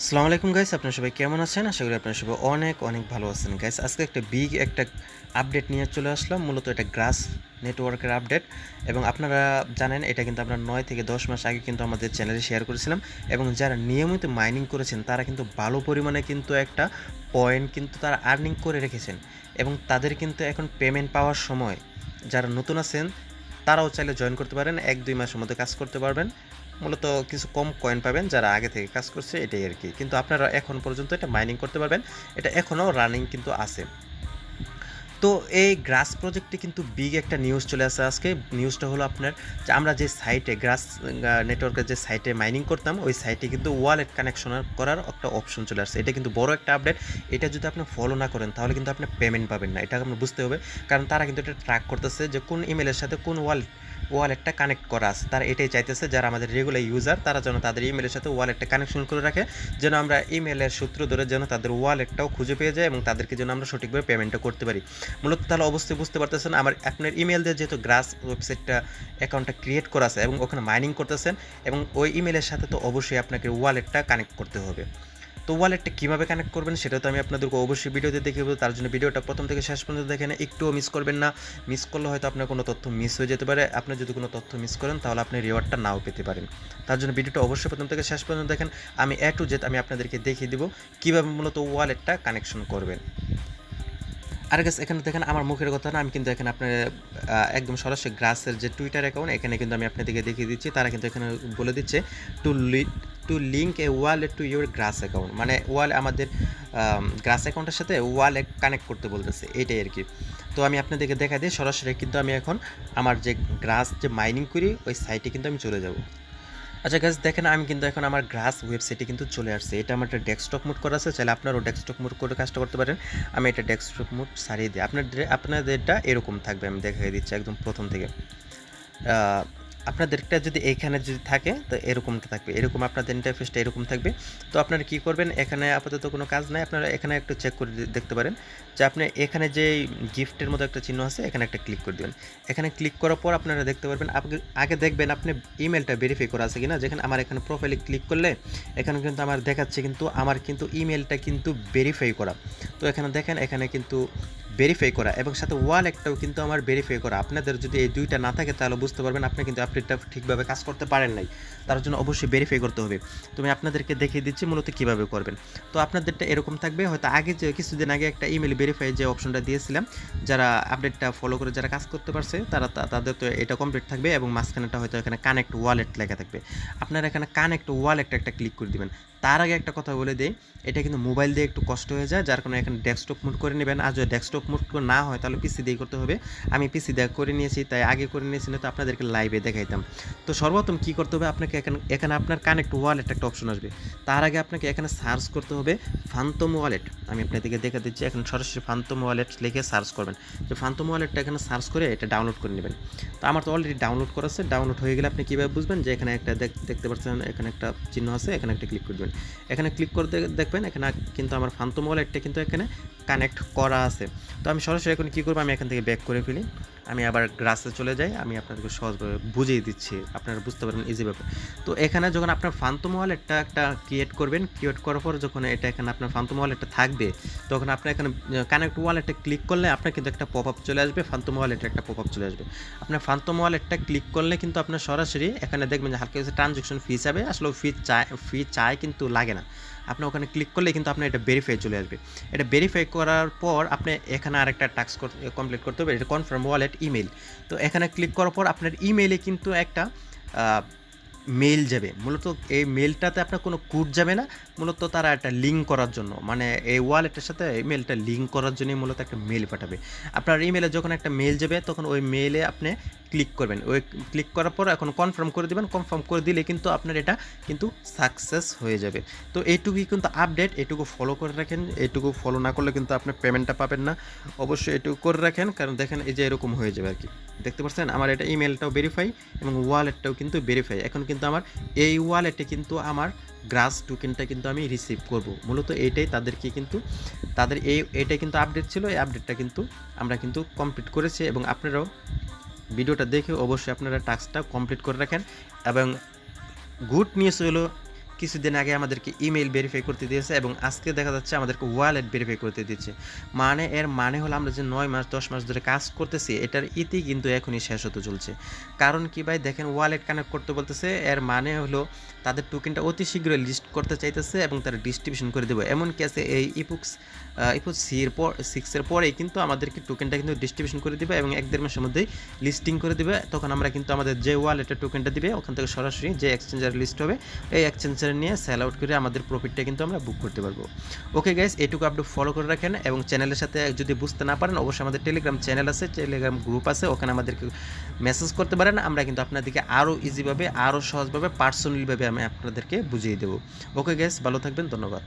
আসসালামু আলাইকুম গাইস, আপনারা সবাই কেমন আছেন? আশা করি আপনারা সবাই অনেক অনেক ভালো আছেন গাইস। আজকে একটা আপডেট নিয়ে চলে আসলাম। মূলত এটা গ্রাস নেটওয়ার্কের আপডেট এবং আপনারা জানেন এটা কিন্তু আমরা 9 থেকে 10 মাস আগে কিন্তু আমাদের চ্যানেলে শেয়ার করেছিলাম এবং যারা নিয়মিত মাইনিং করেছেন তারা কিন্তু ভালো পরিমাণে কিন্তু একটা পয়েন্ট কিন্তু তারা আর্নিং করে রেখেছেন এবং তাদের কিন্তু এখন পেমেন্ট পাওয়ার সময়। যারা নতুন আছেন তারাও চাইলে জয়েন করতে পারেন, 1-2 মাসের মধ্যে কাজ করতে পারবেন। মূলত কিছু কম কয়েন পাবেন যারা আগে থেকে কাজ করছে, এটাই আর কি। কিন্তু আপনারা এখন পর্যন্ত এটা মাইনিং করতে পারবেন, এটা এখনও রানিং কিন্তু আছে। তো এই গ্রাস প্রজেক্টে কিন্তু বিগ একটা নিউজ চলে আসে আজকে। নিউজটা হলো আপনার যে আমরা যে সাইটে গ্রাস নেটওয়ার্কের যে সাইটে মাইনিং করতাম ওই সাইটে কিন্তু ওয়ালেট কানেকশন করার একটা অপশন চলে আসছে। এটা কিন্তু বড় একটা আপডেট। এটা যদি আপনি ফলো না করেন তাহলে কিন্তু আপনি পেমেন্ট পাবেন না, এটা আপনার বুঝতে হবে। কারণ তারা কিন্তু এটা ট্র্যাক করতেছে যে কোন ইমেলের সাথে কোন ওয়ালেটটা কানেক্ট করা আছে। তারা এটাই চাইতেছে যারা আমাদের রেগুলার ইউজার তারা যেন তাদের ইমেলের সাথে ওয়ালেটটা কানেকশন করে রাখে, যেন আমরা ইমেলের সূত্র ধরে যেন তাদের ওয়ালেটটাও খুঁজে পেয়ে যায় এবং তাদেরকে যেন আমরা সঠিকভাবে পেমেন্টটা করতে পারি। মূলত তাহলে অবশ্যই বুঝতে পারতেছেন আপনার ইমেল দিয়ে যেহেতু গ্রাস ওয়েবসাইটটা অ্যাকাউন্টটা ক্রিয়েট করা আছে এবং ওখানে মাইনিং করতেছেন এবং ওই ইমেলের সাথে তো অবশ্যই আপনাকে ওয়ালেটটা কানেক্ট করতে হবে। তো ওয়ালেটটা কীভাবে কানেক্ট করবেন সেটা তো আমি আপনাদেরকে অবশ্যই ভিডিওতে দেখিয়ে দেবো। তার জন্য ভিডিওটা প্রথম থেকে শেষ পর্যন্ত দেখেন, একটুও মিস করবেন না। মিস করলে হয়তো আপনার কোনো তথ্য মিস হয়ে যেতে পারে। আপনি যদি কোনো তথ্য মিস করেন তাহলে আপনি রিওয়ার্ডটা নাও পেতে পারেন। তার জন্য ভিডিওটা অবশ্যই প্রথম থেকে শেষ পর্যন্ত দেখেন। আমি A to Z আমি আপনাদেরকে দেখিয়ে দেবো কীভাবে মূলত ওয়ালেটটা কানেকশন করবেন। আর গাইস এখানে দেখেন আমার মুখের কথা না, আমি কিন্তু এখানে আপনার একদম সরাসরি গ্রাসের যে টুইটার অ্যাকাউন্ট এখানে কিন্তু আমি আপনাদেরকে দেখিয়ে দিচ্ছি। তারা কিন্তু এখানে বলে দিচ্ছে two link A wallet to your glass account, মানে আমাদের গ্রাস অ্যাকাউন্টের সাথে ওয়ালেট কানেক্ট করতে বলতেছে, এটাই আর কি। তো আমি আপনাদেরকে দেখা দিই সরাসরি কিন্তু আমি এখন আমার যে গ্রাস যে মাইনিং করি ওই সাইটে কিন্তু আমি চলে যাব। আচ্ছা গাইস দেখেন আমি কিন্তু এখন আমার গ্রাস ওয়েবসাইটে কিন্তু চলে আসছে। এটা আমার একটা ডেস্কটপ মোড করা আছে, চাইলে আপনারাও ডেস্কটপ মোড করে কাজটা করতে পারেন। আমি এটা ডেস্কটপ মোড সারিয়ে দিই। আপনাদেরটা এরকম থাকবে, আমি দেখাই দিচ্ছি একদম প্রথম থেকে। আপনাদেরটা যদি এইখানে যদি থাকে তো এরকমটা থাকবে, এরকম আপনাদের ইন্টারফেসটা এরকম থাকবে। তো আপনারা কী করবেন, এখানে আপাতত কোনো কাজ নাই, আপনারা এখানে একটু চেক করে দেখতে পারেন যে আপনি এখানে যে গিফটের মতো একটা চিহ্ন আছে এখানে একটা ক্লিক করে দেবেন। এখানে ক্লিক করার পর আপনারা দেখতে পারবেন আগে দেখবেন আপনি ইমেলটা ভেরিফাই করা আছে কিনা। যেখানে আমার এখানে প্রোফাইলে ক্লিক করলে এখানে কিন্তু আমার দেখাচ্ছে কিন্তু আমার কিন্তু ইমেলটা কিন্তু ভেরিফাই করা। তো এখানে দেখেন এখানে কিন্তু ভেরিফাই করা এবং সাথে ওয়ালেটটাও কিন্তু আমার ভেরিফাই করা। আপনাদের যদি এই দুইটা না থাকে তাহলে বুঝতে পারবেন আপনি কিন্তু আপডেটটা ঠিকভাবে কাজ করতে পারেন নাই। তার জন্য অবশ্যই ভেরিফাই করতে হবে। তো আমি আপনাদেরকে দেখিয়ে দিচ্ছি মূলত কীভাবে করবেন। তো আপনাদেরটা এরকম থাকবে, হয়তো আগে যে কিছুদিন আগে একটা ইমেল ভেরিফাই যে অপশনটা দিয়েছিলাম, যারা আপডেটটা ফলো করে যারা কাজ করতে পারছে তাদের তো এটা কমপ্লিট থাকবে এবং মাঝখানেটা হয়তো এখানে কানেক্ট ওয়ালেট লেখা থাকবে। আপনারা এখানে কানেক্ট ওয়ালেটটা একটা ক্লিক করে দিবেন। তার আগে একটা কথা বলে দেই, এটা কিন্তু মোবাইল দিয়ে একটু কষ্ট হয়ে যায়, যার কারণে এখানে ডেস্কটপ মোড করে নেবেন। আর যদি ডেস্কটপ মোড না হয় তাহলে পিসি দিয়ে করতে হবে। আমি পিসি দিয়ে করে নিয়েছি, তাই আগে করে নিয়েছি না তো আপনাদেরকে লাইভে দেখাইতাম। তো সর্বপ্রথম কী করতে হবে, আপনাকে এখানে আপনার কানেক্ট ওয়ালেট একটা অপশন আসবে। তার আগে আপনাকে এখানে সার্চ করতে হবে ফান্তম ওয়ালেট। আমি আপনাদেরকে দেখে দিচ্ছি, এখন সরাসরি ফান্তম ওয়ালেট লিখে সার্চ করবেন। যে ফান্তম ওয়ালেটটা এখানে সার্চ করে এটা ডাউনলোড করে নেবেন। তো আমার তো অলরেডি ডাউনলোড করা আছে। ডাউনলোড হয়ে গেলে আপনি কীভাবে বুঝবেন যে এখানে একটা দেখতে পাচ্ছেন এখানে একটা চিহ্ন আছে, এখানে একটা ক্লিক করে দেবেন। এখানে ক্লিক করে দেখবেন এখানে কিন্তু আমার ফান্তম ওয়ালেটটা কিন্তু এখানে কানেক্ট করা আছে। তো আমি সরাসরি এখন কী করবো, আমি এখান থেকে ব্যাক করে ফেলি। আমি আবার গ্রাসে চলে যাই, আমি আপনাদেরকে সহজভাবে বুঝিয়ে দিচ্ছি, আপনারা বুঝতে পারবেন ইজিভাবে। তো এখানে যখন আপনার ফান্তম ওয়ালেটটা একটা ক্রিয়েট করবেন, ক্রিয়েট করার পর যখন এটা এখানে আপনার ফান্তম ওয়ালেটটা থাকবে তখন আপনি এখানে কানেক্ট ওয়ালেটে ক্লিক করলে আপনার কিন্তু একটা পপ আপ চলে আসবে, ফান্তম ওয়ালেটের একটা পপ আপ চলে আসবে। আপনার ফান্তম ওয়ালেটটা ক্লিক করলে কিন্তু আপনার সরাসরি এখানে দেখবেন যে হালকা কিছু ট্রানজ্যাকশন ফি যাবে। আসলে ফি চায় কিন্তু লাগে না। আপনি ওখানে ক্লিক করলে কিন্তু আপনার এটা ভেরিফাই চলে আসবে। এটা ভেরিফাই করার পর আপনি এখানে আরেকটা টাস্ক কমপ্লিট করতে হবে, এটা কনফার্ম ওয়ালেট ইমেল। তো এখানে ক্লিক করার পর আপনার ইমেইলে কিন্তু একটা মেইল যাবে। মূলত এই মেইলটাতে আপনার কোনো কোড যাবে না, মূলত তারা একটা লিঙ্ক করার জন্য, মানে এই ওয়ালেটের সাথে ইমেলটা লিঙ্ক করার জন্যই মূলত একটা মেইল পাঠাবে। আপনার ইমেলে যখন একটা মেইল যাবে তখন ওই মেইলে আপনি ক্লিক করবেন। ওই ক্লিক করার পর এখন কনফার্ম করে দেবেন। কনফার্ম করে দিলে কিন্তু আপনার এটা কিন্তু সাকসেস হয়ে যাবে। তো এইটুকুই কিন্তু আপডেট, এটুকু ফলো করে রাখেন। এইটুকু ফলো না করলে কিন্তু আপনি পেমেন্টটা পাবেন না। অবশ্যই এটুকু করে রাখেন, কারণ দেখেন এই যে এরকম হয়ে যাবে আর কি। দেখতে পাচ্ছেন আমার এটা ইমেলটাও ভেরিফাই এবং ওয়ালেটটাও কিন্তু ভেরিফাই। এখন কিন্তু আমার এই ওয়ালেটে কিন্তু আমার গ্রাস টোকেনটা কিন্তু আমি রিসিভ করব। মূলত এইটাই তাদেরকে কিন্তু এইটাই কিন্তু আপডেট ছিল। এই আপডেটটা কিন্তু আমরা কিন্তু কমপ্লিট করেছি এবং আপনারাও ভিডিওটা দেখে অবশ্যই আপনারা টাস্কটা কমপ্লিট করে রাখেন। এবং গুড নিউজ হলো কিছুদিন আগে আমাদেরকে ইমেইল ভেরিফাই করতে দিয়েছে এবং আজকে দেখা যাচ্ছে আমাদেরকে ওয়ালেট ভেরিফাই করতে দিচ্ছে। মানে এর মানে হলো আমরা যে 9 মাস 10 মাস ধরে কাজ করতেছি এটার ইতি কিন্তু এখনই শেষ হতে চলছে। কারণ কি ভাই দেখেন ওয়ালেট কানেক্ট করতে বলতেছে, এর মানে হলো তাদের টোকেনটা অতি শীঘ্রই লিস্ট করতে চাইতেছে এবং তারা ডিস্ট্রিবিউশন করে দেবে। এমনকি আছে এই ইপুক্স সি এর পর 6 এর পরেই কিন্তু আমাদেরকে টোকেনটা কিন্তু ডিস্ট্রিবিউশন করে দিবে এবং 1-1.5 মাসের মধ্যেই লিস্টিং করে দিবে। তখন আমরা কিন্তু আমাদের যে ওয়ালেটের টোকেনটা দিবে ওখান থেকে সরাসরি যে এক্সচেঞ্জার লিস্ট হবে এই এক্সচেঞ্জার নিয়ে সেল আউট করে আমাদের প্রফিটটা কিন্তু আমরা বুক করতে পারবো। ওকে গাইস, এটুকু আপনি ফলো করে রাখেন এবং চ্যানেলের সাথে যদি বুঝতে না পারেন অবশ্যই আমাদের টেলিগ্রাম চ্যানেল আছে, টেলিগ্রাম গ্রুপ আছে, ওখানে আমাদেরকে মেসেজ করতে পারেন। আমরা কিন্তু আপনাদেরকে আরও ইজিভাবে আরও সহজভাবে পার্সোনালিভাবে আমি আপনাদেরকে বুঝিয়ে দেবো। ওকে গাইস, ভালো থাকবেন, ধন্যবাদ।